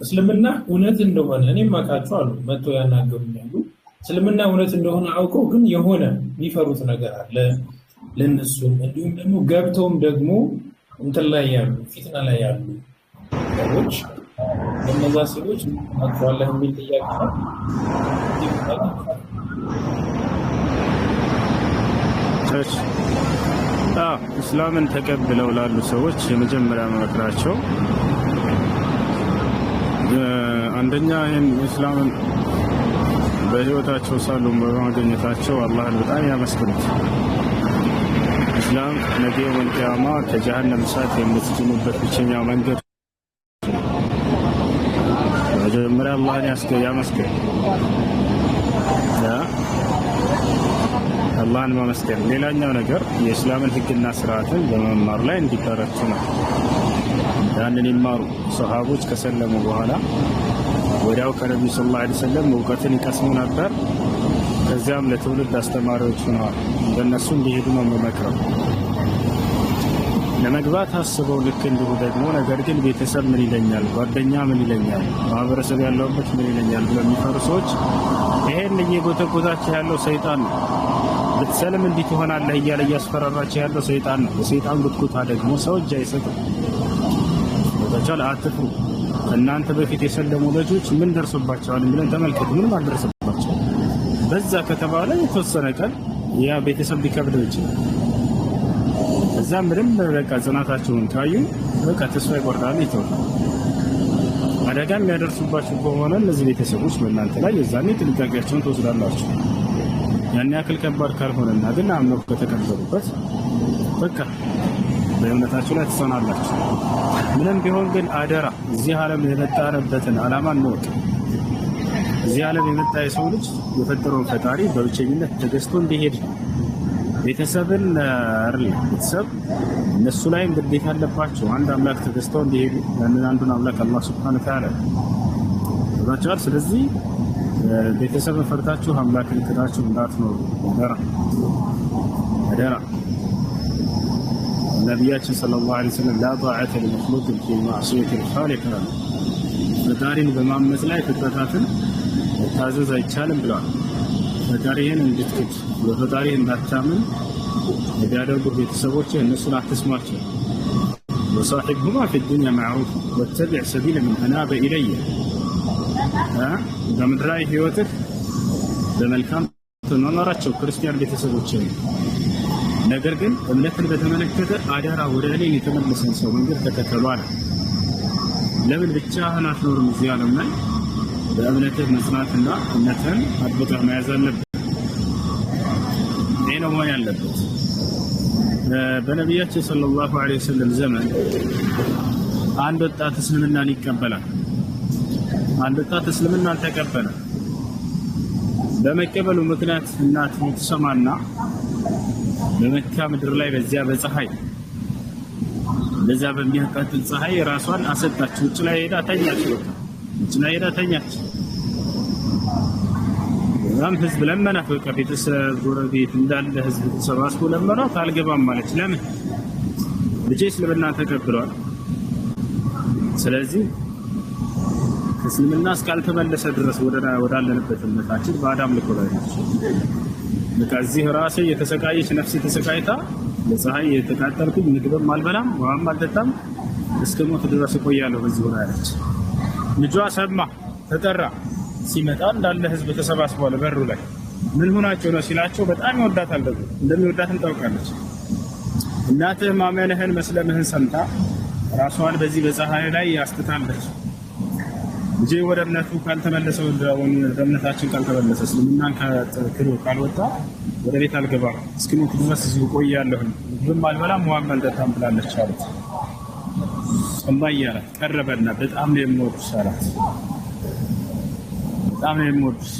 እስልምና እውነት እንደሆነ እኔም አውቃቸው አሉ መጥቶ ያናገሩኛሉ። እስልምና እውነት እንደሆነ አውቀው ግን የሆነ የሚፈሩት ነገር አለ ለነሱም፣ እንዲሁም ደግሞ ገብተውም ደግሞ እንትን ላይ ያሉ ፊትና ላይ ያሉ ሰዎች እነዛ ሰዎች አጥቷለህ የሚል ጥያቄ ነው። እስላምን ተቀብለው ላሉ ሰዎች የመጀመሪያ መክራቸው አንደኛ ይህን እስላምን በህይወታቸው ሳሉ በማግኘታቸው አላህን በጣም ያመስግኑት። እስላም ነገ የውመል ቂያማ ከጀሃነም እሳት የምትድኑበት ብቸኛው መንገድ መጀመሪያ አላህን ያመስግኑ። አላህን ማመስገን። ሌላኛው ነገር የእስላምን ህግና ስርዓትን በመማር ላይ እንዲበረቱ ነው። ያንን ይማሩ። ሰሃቦች ከሰለሙ በኋላ ወዲያው ከነቢዩ ሰለላሁ ዐለይሂ ወሰለም እውቀትን ይቀስሙ ነበር። ከዚያም ለትውልድ አስተማሪዎች ሆነዋል። እንደነሱ እንዲሄዱ ነው የምመክረው። ለመግባት አስበው ልክ እንዲሁ ደግሞ ነገር ግን ቤተሰብ ምን ይለኛል፣ ጓደኛ ምን ይለኛል፣ ማህበረሰብ ያለውበት ምን ይለኛል ብለው የሚፈሩ ሰዎች ይሄን እየጎተጎታቸው ያለው ሰይጣን ነው። ብትሰልም እንዲህ ትሆናለህ እያለ እያስፈራራቸው ያለው ሰይጣን ነው። የሰይጣን ጉትጉታ ደግሞ ሰው እጅ አይሰጥም። ወታቻል አትፍሩ። እናንተ በፊት የሰለሙ ልጆች ምን ደርሶባቸዋል ብለን ተመልከቱ። ምንም አልደረሰባቸው። በዛ ከተባለ የተወሰነ ቀን ያ ቤተሰብ ሊከብደው ይችላል። እዛ ምንም በቃ ጽናታቸውን ካዩ በቃ ተስፋ ይቆርጣሉ፣ ይተዋሉ። አደጋ የሚያደርሱባችሁ ከሆነ እነዚህ ቤተሰቦች በእናንተ ላይ የዛኔ ጥንቃቄያቸውን ትወስዳላችሁ። ያን ያክል ከባድ ካልሆነና ግን አምነው ከተቀበሉበት በቃ በእምነታችሁ ላይ ትጸናላችሁ። ምንም ቢሆን ግን አደራ እዚህ ዓለም የመጣንበትን ዓላማ እንወቅ። እዚህ ዓለም የመጣ የሰው ልጅ የፈጠረውን ፈጣሪ በብቸኝነት ተገዝቶ እንዲሄድ ነው። ቤተሰብን ቤተሰብ እነሱ ላይም ግዴታ አለባቸው። አንድ አምላክ ተገዝተው እንዲሄዱ ያንን አንዱን አምላክ አላህ ሱብሓነሁ ወተዓላ ተባቻል። ስለዚህ ቤተሰብን ፈርታችሁ አምላክን ክዳችሁ እንዳትኖሩ አደራ አደራ። ነቢያችን ሰለላሁ ዐለይሂ ወሰለም ላ ጣዓተ ሊመኽሉቅን ፊ ማዕሲየቲል ኻሊቅ፣ ፈጣሪን በማመፅ ላይ ፍጥረታትን መታዘዝ አይቻልም ብለዋል። ፈጣሪህን እንድትክድ በፈጣሪህ እንዳታምን የሚያደርጉ ቤተሰቦችህ እነሱን አትስማቸው። ወሳሒብሁማ ፊ ዱንያ ማዕሩፍ ወተቢዕ ሰቢለ መን አናበ ኢለየ። በምድራዊ ህይወትህ በመልካም ተኗኗራቸው ክርስቲያን ቤተሰቦችህ። ነገር ግን እምነትን በተመለከተ አደራ ወደ እኔ የተመለሰን ሰው መንገድ ተከተሉ አለ። ለምን ብቻህን አትኖርም? እዚህ ዓለም ላይ በእምነትህ መጽናትና እምነትህን አጥብቀህ መያዝ አለብህ። ይህ ነው መሆን ያለበት። በነቢያችን ሰለላሁ ዐለይሂ ወሰለም ዘመን አንድ ወጣት እስልምናን ይቀበላል። አንድ ወጣት እስልምናን ተቀበለ። በመቀበሉ ምክንያት እናቱ ትሰማና በመካ ምድር ላይ በዚያ በፀሐይ በዛ በሚያቃጥል ፀሐይ ራሷን አሰጣች። ውጭ ላይ ሄዳ ተኛች። ውጭ ላይ ሄዳ ተኛች። በጣም ህዝብ ለመናት። በቃ ቤተሰብ ጎረቤት እንዳለ ህዝብ ተሰባስቦ ለመናት። አልገባም ማለች። ለምን? ልጄ እስልምና ተቀብሏል። ስለዚህ እስልምና እስካልተመለሰ ድረስ ወዳለንበት እምነታችን በአዳም ልኮ ላይ ነች። በቃ እዚህ ራሴ የተሰቃየች ነፍሴ ተሰቃይታ ለፀሐይ የተቃጠልኩኝ ምግብም አልበላም ውሃም አልጠጣም እስከ ሞት ድረስ እቆያለሁ በዚህ ሆነ አለች። ልጇ ሰማ፣ ተጠራ። ሲመጣ እንዳለ ህዝብ ተሰባስቧል በሩ ላይ። ምን ሆናቸው ነው ሲላቸው በጣም ይወዳታል። ደግሞ እንደሚወዳትም ታውቃለች። እናትህ ማመንህን መስለምህን ሰምታ ራሷን በዚህ በፀሐይ ላይ ያስተታለች። ልጄ ወደ እምነቱ ካልተመለሰ ወደ እምነታችን ካልተመለሰ እስልምናን ክዶ ካልወጣ ወደ ቤት አልገባም፣ እስኪሞት ድረስ እዚሁ እቆያለሁ፣ ምግብም አልበላም ውሃም አልጠጣም ብላለች አሉት። እማዬ አላት፣ ቀረበና በጣም ነው የምወድሽ አላት። በጣም ነው የምወድሽ፣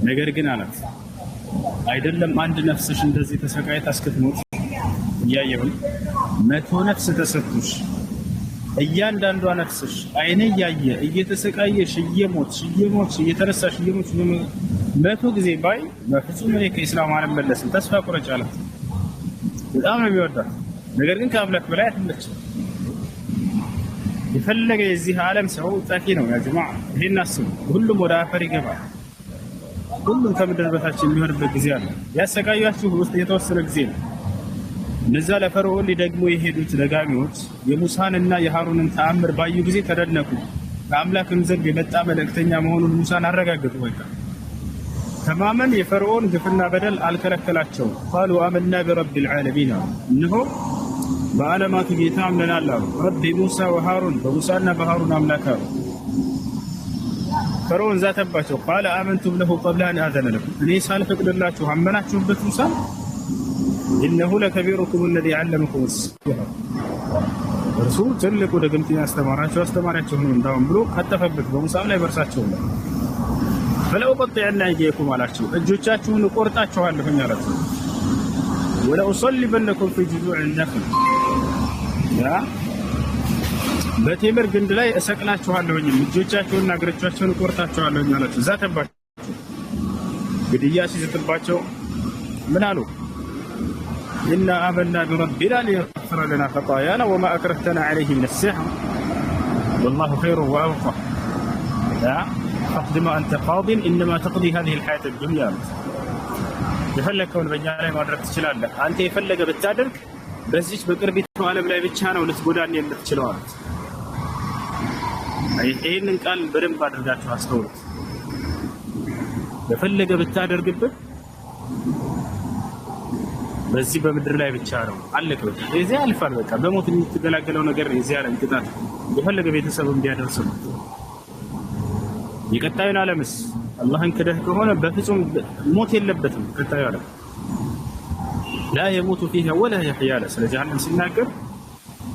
ነገር ግን አላት አይደለም አንድ ነፍስሽ እንደዚህ ተሰቃይታ እስክትሞት እያየሁኝ 100 ነፍስ ተሰጥቶሽ እያንዳንዷ ነፍስሽ አይኔ እያየ እየተሰቃየሽ እየሞትሽ እየተረሳሽ እየሞትሽ 100 ጊዜ ባይ በፍጹም እኔ ከኢስላም አልመለስም፣ ተስፋ ቁረጭ አላት። በጣም ነው የሚወዳት፣ ነገር ግን ከአምላክ በላይ አትመችም። የፈለገ የዚህ ዓለም ሰው ጠፊ ነው ያ ጀማዓ። ይሄን አስቡ። ሁሉም ወደ አፈር ይገባል። ሁሉም ከምድር በታች የሚሆንበት ጊዜ አለ። ያሰቃያችሁ ውስጥ የተወሰነ ጊዜ ነው። እነዛ ለፈርዖን ሊደግሙ የሄዱት ደጋሚዎች የሙሳንና የሃሩንን ተአምር ባዩ ጊዜ ተደነቁ። ከአምላክም ዘንድ የመጣ መልእክተኛ መሆኑን ሙሳን አረጋገጡ። በቃ ተማመን የፈርዖን ግፍና በደል አልከለከላቸውም። ቃሉ አመና ቢረቢል ዓለሚን፣ እነሆ በዓለማቱ ጌታ አምነናል አሉ። ረቢ ሙሳ ወሃሩን፣ በሙሳና በሃሩን አምላክ አሉ። ፈርዖን ዛተባቸው። ቃለ አመንቱም ለሁ ቀብለ አን አዘነ ለኩም፣ እኔ ሳልፈቅድላችሁ አመናችሁበት ሙሳ? ኢነሁ ለከቢሩኩም አለዚ ዐለመኩም ሲሕር፣ እርሱ ትልቁ ድግምትን ያስተማራቸው አስተማሪያቸው ነው እንዳውም ብሎ ከተፈበት በሙሳም ላይ በርሳቸው ነው። ፈለኡቀጢዐነ አይዲየኩም አላቸው፣ እጆቻችሁን እቆርጣችኋለሁኝ አላቸው። ወለኡሰሊበነኩም ፊ ጁዙዕ ነኽል፣ በቴምር ግንድ ላይ እሰቅላችኋለሁኝ፣ እጆቻችሁንና እግሮቻችሁን እቆርጣችኋለሁኝ አላቸው። ዛተባቸው። ግድያ ሲዝትባቸው ምን አሉ? ኢና አመና ቢረቢና ሊየግፊረ ለና ኸጣያና ወማ አክረህተና ዐለይሂ ሚነ ሲሕር ወላሁ ኸይሩን ወአብቃ ፈቅድ ማ አንተ ቃዲን ኢነማ ተቅዲ ሃዚሂል ሐያተ ዱንያ። የፈለግከውን በእኛ ላይ ማድረግ ትችላለህ። አንተ የፈለገ ብታደርግ በዚች በቅርቢቱ ዓለም ላይ ብቻ ነው ልትጎዳን የምትችለው አሉት። ይህንን ቃል በደንብ አድርጋችሁ አስተውሉት። የፈለገ ብታደርግብን በዚህ በምድር ላይ ብቻ ነው አለቀ። እዚህ አልፋል። በቃ በሞት የምትገላገለው ነገር እዚህ ዓለም ቅጣት የፈለገ ቤተሰብም ቢያደርስ ነው። የቀጣዩን ዓለምስ አላህን ክደህ ከሆነ በፍጹም ሞት የለበትም። ቀጣዩ ዓለም ላ የሙቱ ፊሃ ወላ የሕያ አለ። ስለ ጀሃነም ሲናገር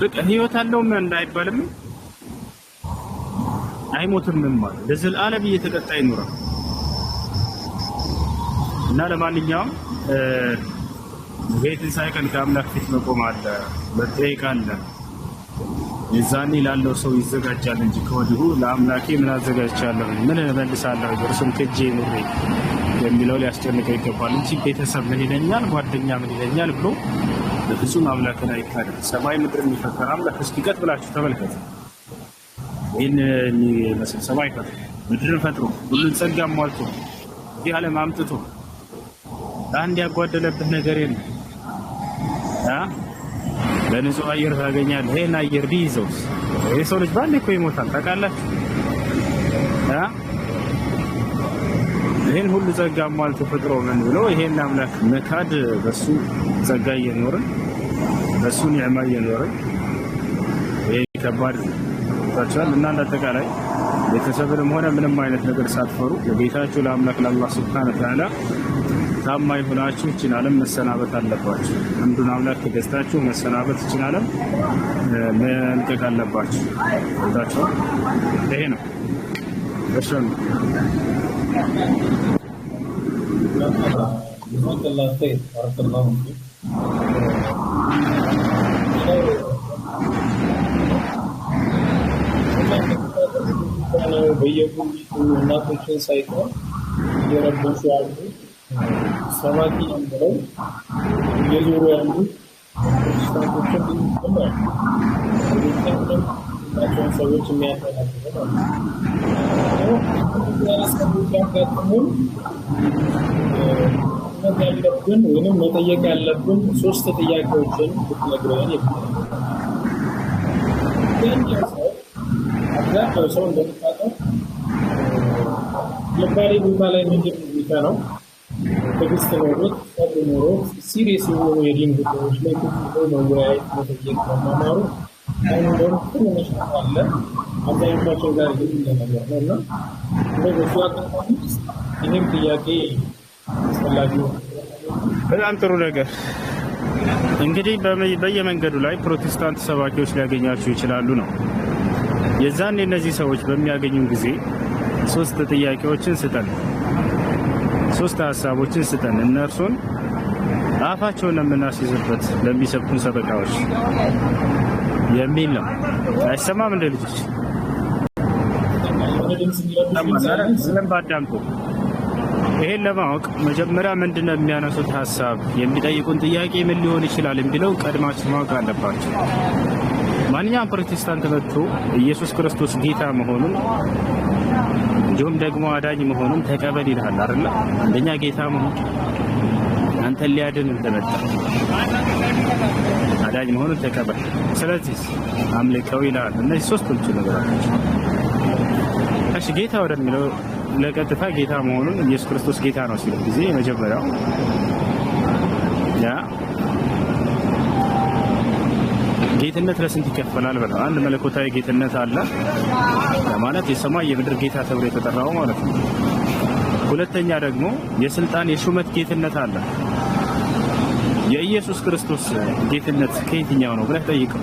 በቃ ህይወት አለውም እንዳይባልም አይሞትም ማለት ለዘላለም እየተቀጣ ይኖራል። እና ለማንኛውም በትንሣኤ ቀን ከአምላክ ፊት መቆም አለ፣ መጠየቅ አለ። የዛኔ ላለው ሰው ይዘጋጃል እንጂ ከወዲሁ ለአምላኬ ምን አዘጋጅቻለሁ፣ ምን እመልሳለሁ፣ እርሱም ክጄ ኑሬ የሚለው ሊያስጨንቀው ይገባል እንጂ ቤተሰብ ምን ይለኛል፣ ጓደኛ ምን ይለኛል ብሎ በፍጹም አምላክን አይካድም። ሰማይ ምድር የሚፈጠር አምላክ እስኪ ቀጥ ብላችሁ ተመልከቱ። ይህን የሚመስል ሰማይ ፈጥሮ ምድርን ፈጥሮ ሁሉን ጸጋ ሟልቶ ይህ ዓለም አምጥቶ አንድ ያጓደለብህ ነገር የለም። በንጹህ አየር ታገኛለህ። ይሄን አየር ቢይዘውስ የሰው ልጅ ባንዴ እኮ ይሞታል። ታውቃላችሁ? ይሄን ሁሉ ጸጋ ሟልቶ ፈጥሮ ምን ብሎ ይሄን አምላክ መካድ፣ በሱ ጸጋ እየኖርን በሱ ኒዕማ እየኖርን ይሄ ከባድ ታቻል። እና አጠቃላይ ቤተሰብንም ሆነ ምንም አይነት ነገር ሳትፈሩ ለቤታችሁ ለአምላክ ለአላህ ሱብሓነሁ ወተዓላ ታማኝ ሆናችሁ እችን ዓለም መሰናበት አለባችሁ። አንዱን አምላክ ተገዝታችሁ መሰናበት እችን ዓለም መልቀቅ አለባችሁ። ወዳችሁ ይሄ ነው እርሱም ጀዛከላሁ ኸይር ባረከላሁ ፊክ። በየጉልቱ እናቶችን ሳይቀር እየረበሹ ያሉ ሰባኪ ብለው እየዞሩ ያሉ ፕሮቴስታንቶችን ናቸውን ሰዎች የሚያጠናክሩ ያጋጥሙን ያለብን ወይም መጠየቅ ያለብን 3 ጥያቄዎችን ብትነግረን አብዛኛው ሰው እንደምታውቀው ለባሌ ቦታ ላይ ምንድን ነው ትዕግስት ኖሮት ሰው ኖሮት ሲሪየስ የሆኑ የዲን ጉዳዮች ላይ መወያየት መጠየቅ መማማሩ አይኖርም። ትንሽ አለ አብዛኞቻቸው ጋር ግን ነገር ነው እና በሱ አጋጣሚ ይህም ጥያቄ አስፈላጊ ነው። በጣም ጥሩ ነገር። እንግዲህ በየመንገዱ ላይ ፕሮቴስታንት ሰባኪዎች ሊያገኛችሁ ይችላሉ ነው። የዛኔ እነዚህ ሰዎች በሚያገኙን ጊዜ 3 ጥያቄዎችን ስጠን፣ 3 ሀሳቦችን ስጠን፣ እነርሱን አፋቸውን የምናስይዝበት ለሚሰብኩን ሰበካዎች የሚል ነው። አይሰማም እንደ ልጆች ስለምን ባዳምጡ። ይሄን ለማወቅ መጀመሪያ ምንድነው የሚያነሱት ሀሳብ፣ የሚጠይቁን ጥያቄ ምን ሊሆን ይችላል የሚለው ቀድማችሁ ማወቅ አለባችሁ። ማንኛውም ፕሮቴስታንት መጥቶ ኢየሱስ ክርስቶስ ጌታ መሆኑን እንዲሁም ደግሞ አዳኝ መሆኑን ተቀበል ይልሃል አይደል? አንደኛ ጌታ መሆን አንተን ሊያድን እንደመጣ አዳኝ መሆኑን ተቀበል። ስለዚህ አምልከው ይልሃል። እነዚህ ሶስቶቹ ነገሮች እሺ ጌታ ወደሚለው ለቀጥታ ጌታ መሆኑን ኢየሱስ ክርስቶስ ጌታ ነው ሲል ጊዜ መጀመሪያው ያ ጌትነት ለስንት ይከፈላል ብለው አንድ መለኮታዊ ጌትነት አለ ማለት የሰማይ የምድር ጌታ ተብሎ የተጠራው ማለት ነው። ሁለተኛ ደግሞ የስልጣን የሹመት ጌትነት አለ። የኢየሱስ ክርስቶስ ጌትነት ከየትኛው ነው ብለህ ጠይቀው።